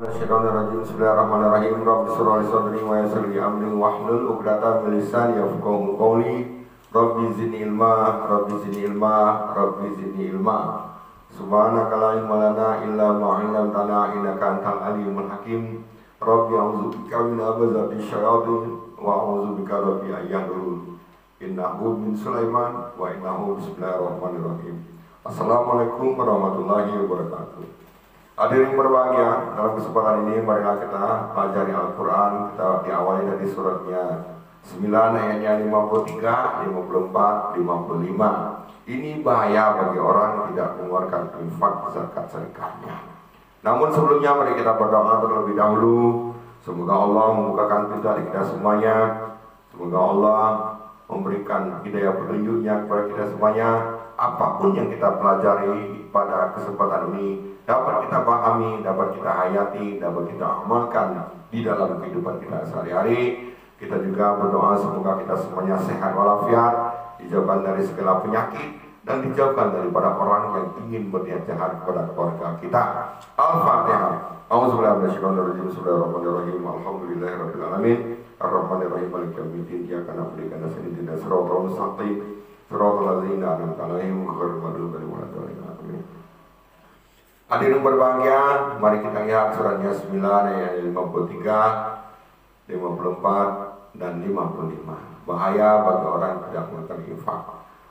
Bismillahirrahmanirrahim. Rabbi shrah li sadri wa yassir li amri wahlul 'uqdatam min lisani yafqahu qawli. Rabbi zidni ilma, Rabbi zidni ilma, Rabbi zidni ilma. Subhanaka la ilma lana illa ma 'allamtana innaka antal alimul hakim. Rabbi a'udzubika min hamazati syayatin wa a'udzubika rabbi an yahdurun. Innahu min Sulaiman wa innahu bismillahirrahmanirrahim. Assalamualaikum warahmatullahi wabarakatuh. Hadirin berbahagia, dalam kesempatan ini marilah kita pelajari Al-Quran. Kita diawali dari suratnya 9 ayatnya 53, 54, 55. Ini bahaya bagi orang yang tidak mengeluarkan infak zakat sedekahnya. Namun sebelumnya mari kita berdoa terlebih dahulu. Semoga Allah membukakan pintu hati kita semuanya. Semoga Allah memberikan hidayah petunjuknya kepada kita semuanya. Apapun yang kita pelajari pada kesempatan ini dapat kita pahami, dapat kita hayati, dapat kita amalkan di dalam kehidupan kita sehari-hari. Kita juga berdoa semoga kita semuanya sehat walafiat, dijauhkan dari segala penyakit, dan dijauhkan daripada orang yang ingin berniat jahat kepada keluarga kita. Al-Fatihah. A'udzubillahi minasyaitonir rajim. Bismillahirrahmanirrahim. Alhamdulillahirabbil alamin. Ar-Rahmanir-Rahim. Maliki yaumiddin. Iyyaka na'budu wa iyyaka nasta'in. Ihdinas siratal mustaqim. Siratal ladzina an'amta 'alaihim ghairil maghdubi 'alaihim waladdallin. Amin. Hadirin berbahagia, mari kita lihat suratnya 9 ayat 53, 54 dan 55. Bahaya bagi orang yang tidak melakukan infak.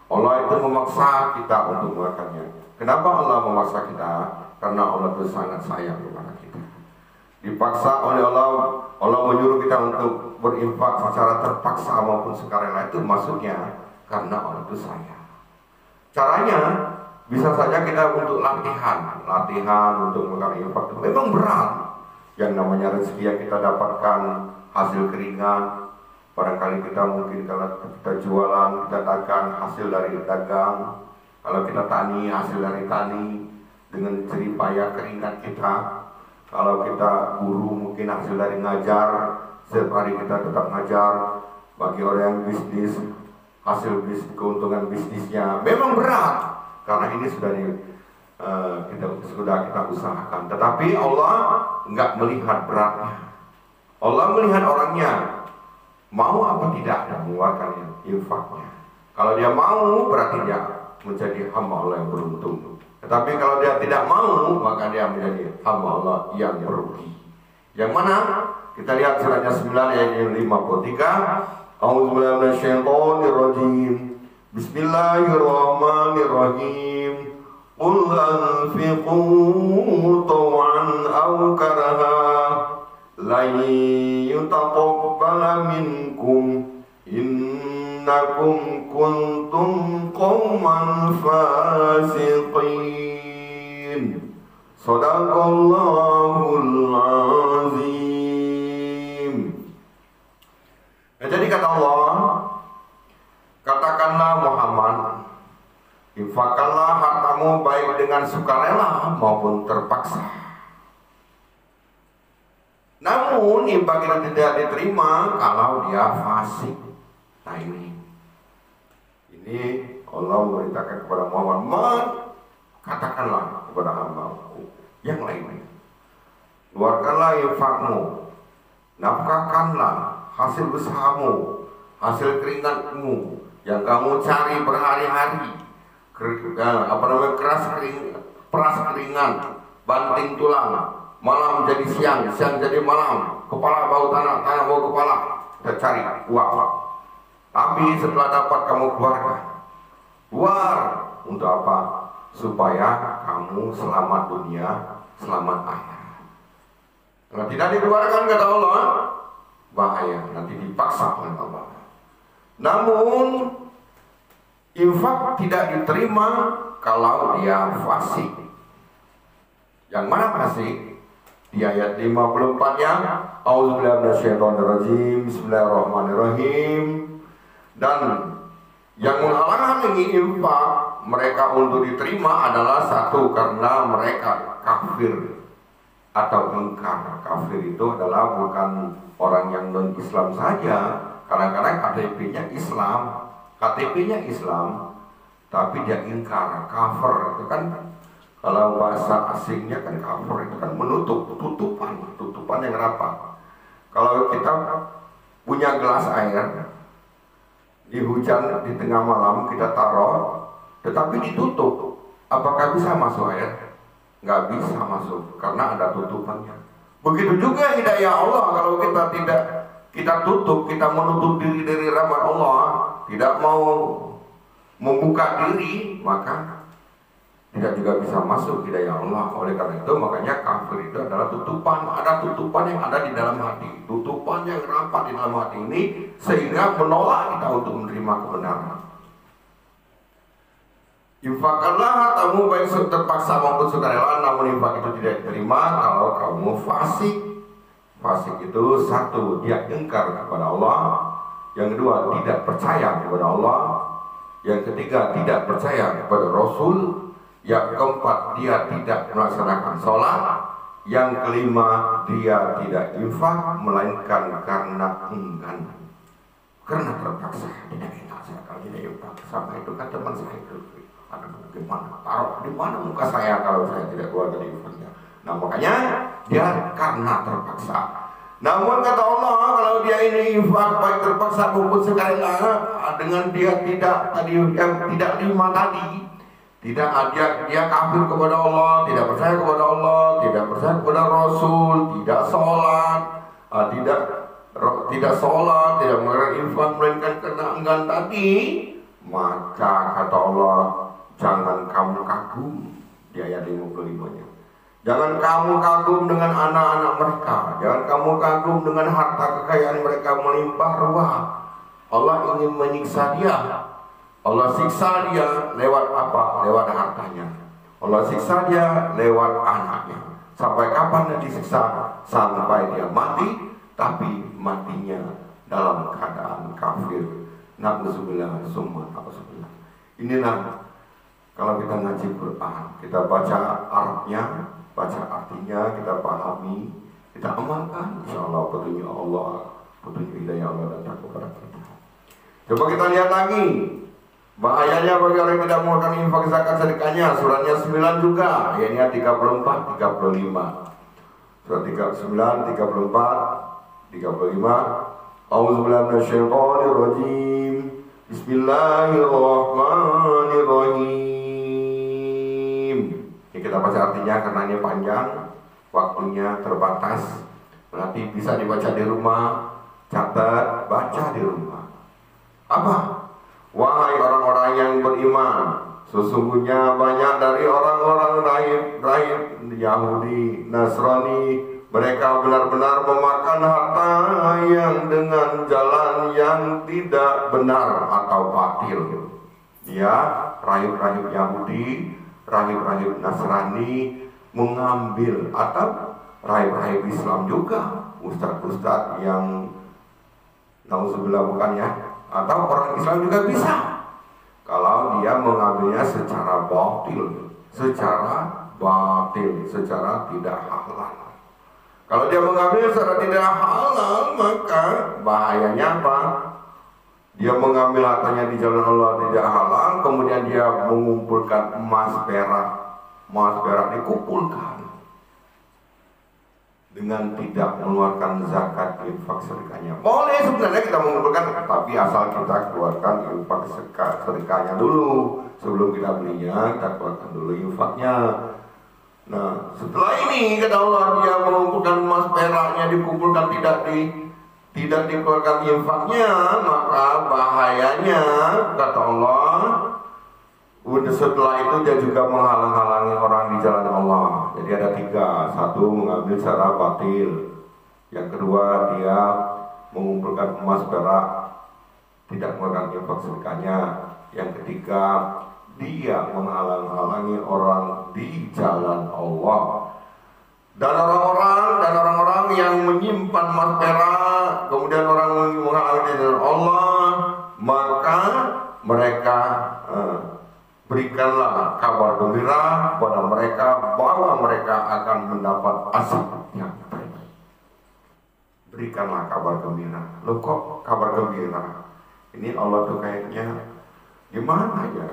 Allah itu memaksa kita untuk melakukannya. Kenapa Allah memaksa kita? Karena Allah itu sangat sayang kepada kita. Dipaksa oleh Allah, Allah menyuruh kita untuk berinfak secara terpaksa maupun sukarela. Itu maksudnya karena Allah itu sayang. Caranya bisa saja kita untuk latihan untuk melakukan infak itu memang berat. Yang namanya rezeki yang kita dapatkan hasil keringat. Barangkali kita mungkin kalau kita jualan, kita dagang hasil dari dagang. Kalau kita tani, hasil dari tani dengan jerih payah keringat kita. Kalau kita guru mungkin hasil dari ngajar. Setiap hari kita tetap ngajar. Bagi orang yang bisnis, hasil keuntungan bisnisnya memang berat. Karena ini sudah kita usahakan. Tetapi Allah enggak melihat beratnya. Allah melihat orangnya mau apa tidak mengeluarkan infaknya. Kalau dia mau berarti dia menjadi hamba Allah yang beruntung. Tetapi kalau dia tidak mau maka dia menjadi hamba Allah yang merugi. Yang mana? Kita lihat suratnya 9 ayat 53. A'udzubillahi minasyaitonir rajim. Bismillahirrahmanirrahim. Qul anfiqu taw'an aw karaha lan yutaqabbala minkum innakum kuntum qauman fasiqin. Shadaqallahul azim. Jadi kata Allah, katakanlah Muhammad, infakkanlah hartamu baik dengan sukarela maupun terpaksa. Namun infak itu tidak diterima kalau dia fasik. Nah ini Allah memberitakan kepada Muhammad, katakanlah kepada hamba-Ku yang lainnya, keluarkanlah infakmu, nafkahkanlah hasil usahamu, hasil keringatmu yang kamu cari berhari-hari, peras keringat, banting tulang, malam jadi siang, siang jadi malam, kepala bau tanah, tanah bau kepala, kita cari uang. Tapi setelah dapat kamu keluar untuk apa? Supaya kamu selamat dunia, selamat akhirat. Kalau tidak dikeluarkan kata Allah, bahaya, nanti dipaksa oleh Allah. Namun infak tidak diterima kalau dia fasik. Yang mana fasik? Di ayat 54-nya, A'udzubillahi minasyaitonir rajim. Bismillahirrahmanirrahim. Dan yang menghalang-halangi infak mereka untuk diterima adalah satu, karena mereka kafir atau ingkar. Kafir itu adalah bukan orang yang non-Islam saja. Kadang-kadang KTP-nya Islam, tapi dia ingkar, kafir itu kan Kalau bahasa asingnya kan cover itu kan menutup, tutupan. yang rapat. Kalau kita punya gelas air, di hujan di tengah malam kita taruh, tetapi ditutup, apakah bisa masuk air? Nggak bisa masuk, karena ada tutupannya. Begitu juga hidayah Allah, kalau kita tutup, kita menutup diri dari rahmat Allah, tidak mau membuka diri, maka tidak juga bisa masuk hidayah Allah. Oleh karena itu, makanya kafir itu adalah tutupan. Ada tutupan yang ada di dalam hati, tutupan yang rapat di dalam hati ini, sehingga menolak kita untuk menerima kebenaran. Infakkanlah hartamu baik terpaksa maupun sukarela, namun infak itu tidak diterima kalau kamu fasik. Fasik itu satu, dia ingkar kepada Allah. Yang kedua, tidak percaya kepada Allah. Yang ketiga, tidak percaya kepada Rasul. Yang keempat, dia tidak melaksanakan sholat. Yang kelima, dia tidak infak, melainkan karena enggan, karena terpaksa. Tidak enak saya kalau tidak infak. Sama itu kan teman saya itu, bagaimana taruh di mana muka saya kalau saya tidak keluar dari infaknya. Nah makanya dia karena terpaksa. Namun kata Allah, kalau dia ini infak baik terpaksa maupun sukarela, dengan dia tidak lima tadi, dia kafir kepada Allah, tidak percaya kepada Allah, tidak percaya kepada Rasul, tidak sholat, tidak mengerjakan infak melainkan karena enggan tadi, maka kata Allah, jangan kamu kagum. Di ayat 55-nya. Jangan kamu kagum dengan anak-anak mereka, jangan kamu kagum dengan harta kekayaan mereka melimpah ruah. Allah ingin menyiksa dia. Allah siksa dia lewat apa? Lewat hartanya. Allah siksa dia lewat anaknya. Sampai kapan dia disiksa? Sampai dia mati, tapi matinya dalam keadaan kafir. Na'udzubillah summa na'udzubillah. Inilah kalau kita ngaji Quran, kita baca Arabnya, baca artinya, kita pahami, kita amalkan, insya Allah petunjuk Allah, petunjuk hidayah Allah datang kepada kita. Coba kita lihat lagi bahayanya bagi orang yang tidak mengeluarkan infak zakat sedekahnya. Suratnya 9 juga, ayatnya 34, 35. Surat 39, 34, 35. A'udzubillahi minasyaitonir rajim. Bismillahirrahmanirrahim. Ini kita baca artinya karena ini panjang, waktunya terbatas. Nanti bisa dibaca di rumah, catat, baca di rumah. Apa? Wahai orang-orang yang beriman, sesungguhnya banyak dari orang-orang rahib Yahudi, Nasrani, mereka benar-benar memakan harta yang dengan jalan yang tidak benar atau batil. Ya, rahib-rahib Yahudi, rahib-rahib Nasrani mengambil, atau rahib-rahib Islam juga, ustadz-ustadz yang nauzubillah bukan ya, atau orang Islam juga bisa. Kalau dia mengambilnya secara batil, secara tidak halal. Kalau dia mengambil secara tidak halal, maka bahayanya apa? Dia mengambil hartanya di jalan Allah tidak halal, kemudian dia mengumpulkan emas perak dikumpulkan dengan tidak mengeluarkan zakat infak sedekahnya. Boleh sebenarnya kita mengumpulkan, tapi asal kita keluarkan infak sedekahnya dulu. Sebelum kita belinya, kita keluarkan dulu infaknya. Nah, setelah ini kata Allah, dia mengumpulkan emas peraknya dikumpulkan tidak dikeluarkan infaknya, maka bahayanya kata Allah, setelah itu dia juga menghalang-halangi orang di jalan Allah. Jadi ada 3. Satu, mengambil secara batil. Yang kedua, dia mengumpulkan emas perak, tidak mengeluarkan infak sedekahnya. Yang ketiga, dia menghalang-halangi orang di jalan Allah. Dan orang-orang yang menyimpan emas perak, kemudian orang menghalangi di jalan Allah, maka mereka berikanlah kabar gembira kepada mereka bahwa mereka akan mendapat azab yang baik. Berikanlah kabar gembira. Loh kok kabar gembira? Ini Allah tuh kayaknya gimana ya?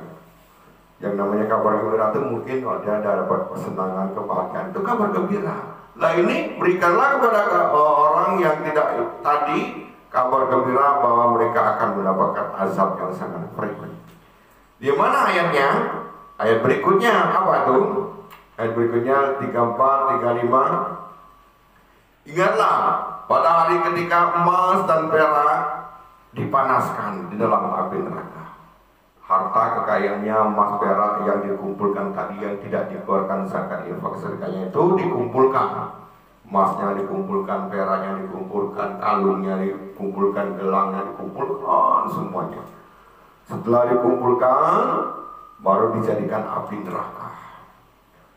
Yang namanya kabar gembira itu mungkin ada dapat kesenangan, kebahagiaan, itu kabar gembira. Lah ini berikanlah kepada orang yang tidak tadi kabar gembira bahwa mereka akan mendapatkan azab yang sangat perih. Di mana ayatnya? Ayat berikutnya apa tuh? Ayat berikutnya 34, 35. Ingatlah pada hari ketika emas dan perak dipanaskan di dalam api neraka. Harta kekayaannya emas perak yang dikumpulkan tadi yang tidak dikeluarkan zakat infak sedekahnya itu dikumpulkan. Emasnya dikumpulkan, peraknya dikumpulkan, kalungnya dikumpulkan, gelangnya dikumpulkan, semuanya. Setelah dikumpulkan, baru dijadikan api neraka.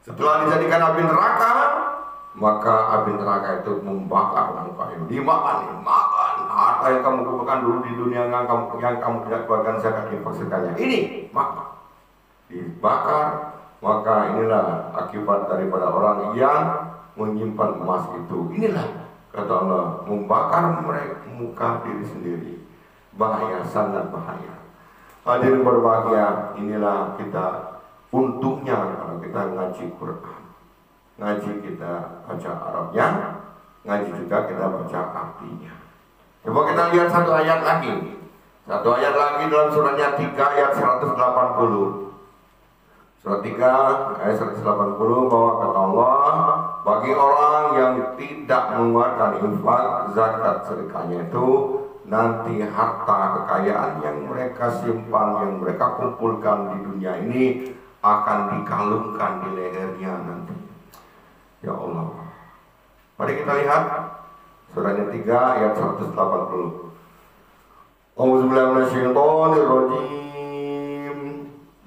Setelah dijadikan api neraka, maka api neraka itu membakar langkahnya. Dimakan harta yang kamu kumpulkan dulu di dunia yang kamu tidak keluarkan zakat infak sedekahnya. Ini maka dibakar. Maka inilah akibat daripada orang yang menyimpan emas itu. Inilah kata Allah, membakar mereka muka diri sendiri. Bahaya, sangat bahaya. Hadirin berbahagia, inilah kita untungnya kalau kita ngaji Quran. Ngaji kita baca Arabnya, ngaji juga kita baca artinya. Coba kita lihat satu ayat lagi. Satu ayat lagi dalam suratnya 3 ayat 180. Surat 3 ayat 180 bahwa kata Allah, bagi orang yang tidak mengeluarkan infak zakat sedekahnya itu, nanti harta kekayaan yang mereka simpan, yang mereka kumpulkan di dunia ini akan dikalungkan di lehernya nanti. Ya Allah. Mari kita lihat suratnya 3 ayat 180. Auzubillahiminasyaitonirrajim.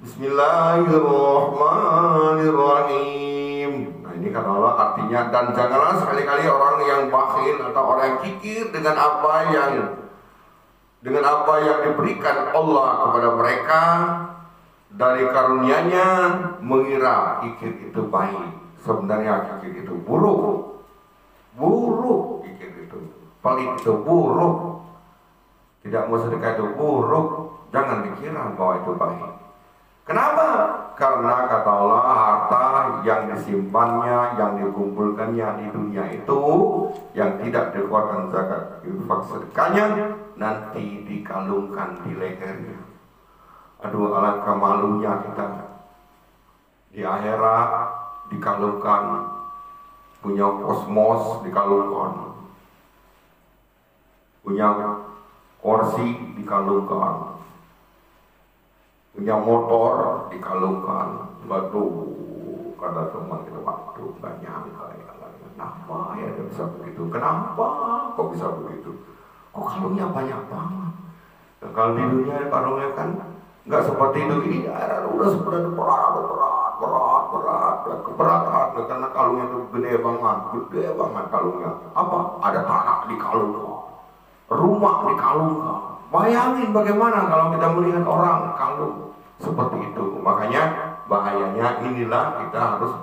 Bismillahirrahmanirrahim. Nah ini kata Allah artinya, dan janganlah sekali-kali orang yang bakhil atau orang yang kikir dengan apa yang diberikan Allah kepada mereka dari karunia-Nya, mengira kikir itu baik. Sebenarnya kikir itu buruk. Buruk kikir itu. Pelit itu buruk. Tidak mau sedekah itu buruk. Jangan dikira bahwa itu baik. Kenapa? Karena kata Allah, harta yang disimpannya, yang dikumpulkannya di dunia itu, yang tidak dikeluarkan zakat infak sedekahnya, nanti dikalungkan di lehernya. Aduh, alangkah malunya kita di akhirat dikalungkan, punya kosmos dikalungkan, punya kursi dikalungkan, punya motor dikalungkan. Waduh, kata teman kita, waduh, gak nyangka ya. Kenapa ya dia bisa begitu? Kenapa kok bisa begitu? Kok kalungnya banyak banget? Dan kalau di dunia kalungnya kan nggak seperti itu. Ini udah sebenarnya berat, keberatan karena kalungnya itu gede banget kalungnya. Apa? Ada tanah di kalungnya, rumah di kalungnya. Bayangin bagaimana kalau kita melihat orang kalung seperti itu. Makanya bahayanya inilah kita harus,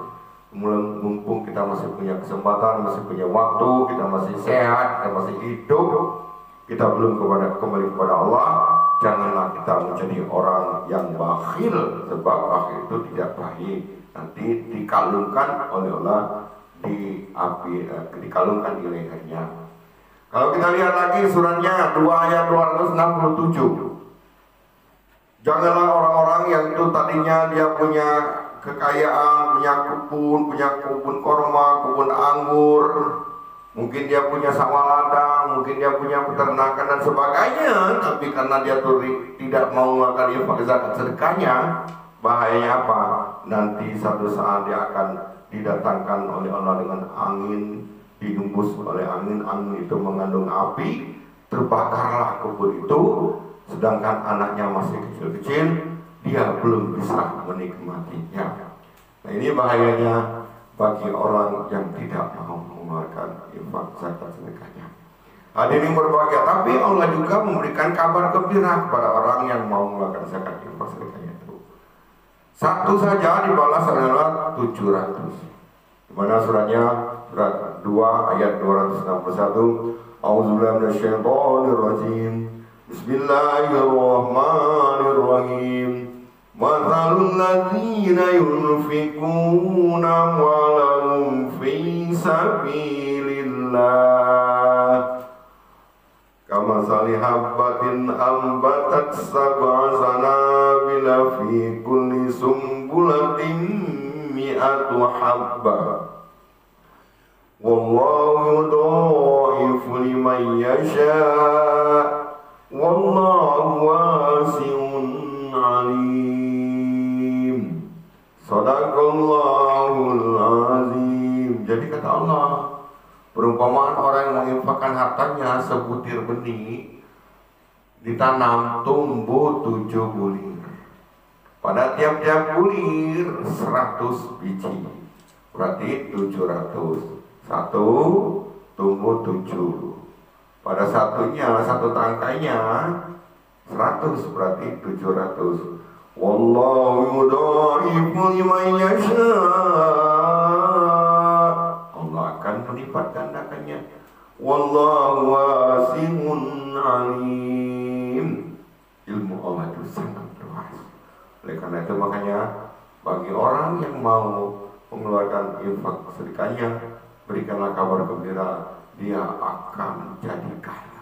mumpung kita masih punya kesempatan, masih punya waktu, kita masih sehat, kita masih hidup, kita belum kembali kepada Allah, janganlah kita menjadi orang yang bakhil, sebab bakhil itu tidak baik. Nanti dikalungkan oleh Allah di api, dikalungkan di lehernya. Kalau kita lihat lagi suratnya 2 ayat 267. Janganlah orang-orang yang itu tadinya dia punya kekayaan, punya kebun korma, kebun anggur, mungkin dia punya sawah ladang, mungkin dia punya peternakan dan sebagainya, tapi karena dia tidak mau mengeluarkan infak zakat sedekahnya, bahayanya apa? Nanti satu saat dia akan didatangkan oleh Allah dengan angin, dihembus oleh angin itu mengandung api, terbakarlah kebun itu, sedangkan anaknya masih kecil-kecil, dia belum bisa menikmatinya. Nah ini bahayanya bagi orang yang tidak mau mengeluarkan infak zakat sedekahnya. Hadirin berbahagia, tapi Allah juga memberikan kabar gembira kepada orang yang mau mengeluarkan zakat infak sedekahnya itu. Satu saja dibalas adalah 700. Di mana suratnya? Surat 2 ayat 261. Auzubillahi minasyaitonirrajim. Bismillahirrahmanirrahim. Mathalul ladzina yunfikuna amwalahum fi sabilillah kamathali habbatin ambatat sab'a sanabila fi kulli sumbulatin mi'atu habbah wallahu yudha'ifu liman yasha' wallahu wasi'un alim. Sadaqallahul azim. Jadi kata Allah, perumpamaan orang yang menginfakkan hartanya sebutir benih ditanam tumbuh 7 bulir. Pada tiap-tiap bulir 100 biji. Berarti 700. Satu tumbuh 7. Pada satunya, satu tangkainya 100 berarti 700. Wallahu yudha'ifu liman yasha. Allah akan melipat gandakannya. Wallahu wasi'un alim. Ilmu Allah itu sangat luas. Oleh karena itu makanya bagi orang yang mau mengeluarkan infak sedekahnya, berikanlah kabar gembira, dia akan jadi kaya.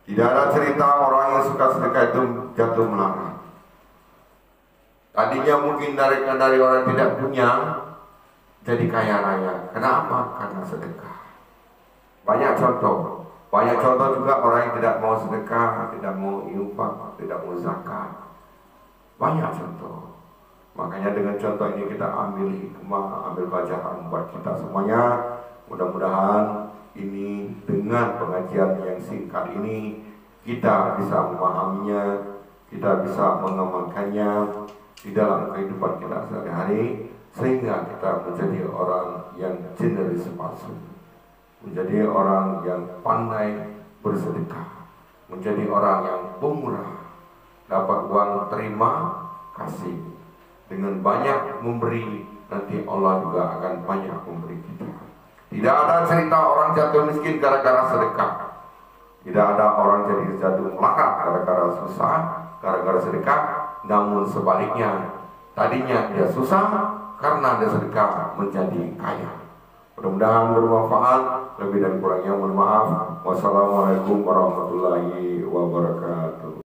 Tidak ada cerita orang yang suka sedekah itu jatuh melarat. Tadinya mungkin dari orang yang tidak punya jadi kaya raya. Kenapa? Karena sedekah. Banyak contoh juga orang yang tidak mau sedekah, tidak mau infak, tidak mau zakat. Banyak contoh. Makanya dengan contoh ini kita ambil hikmah, ambil pelajaran buat kita semuanya. Mudah-mudahan ini dengan pengajian yang singkat ini kita bisa memahaminya, kita bisa mengamalkannya di dalam kehidupan kita sehari-hari, sehingga kita menjadi orang yang generous palsu, menjadi orang yang pandai bersedekah, menjadi orang yang pemurah, dapat uang terima kasih, dengan banyak memberi nanti Allah juga akan banyak memberi kita. Tidak ada cerita orang jatuh miskin gara-gara sedekah. Tidak ada orang jadi jatuh melarat gara-gara susah, gara-gara sedekah. Namun sebaliknya, tadinya dia susah, karena dia sedekah menjadi kaya. Mudah-mudahan bermanfaat. Lebih dan kurangnya mohon maaf. Wassalamualaikum warahmatullahi wabarakatuh.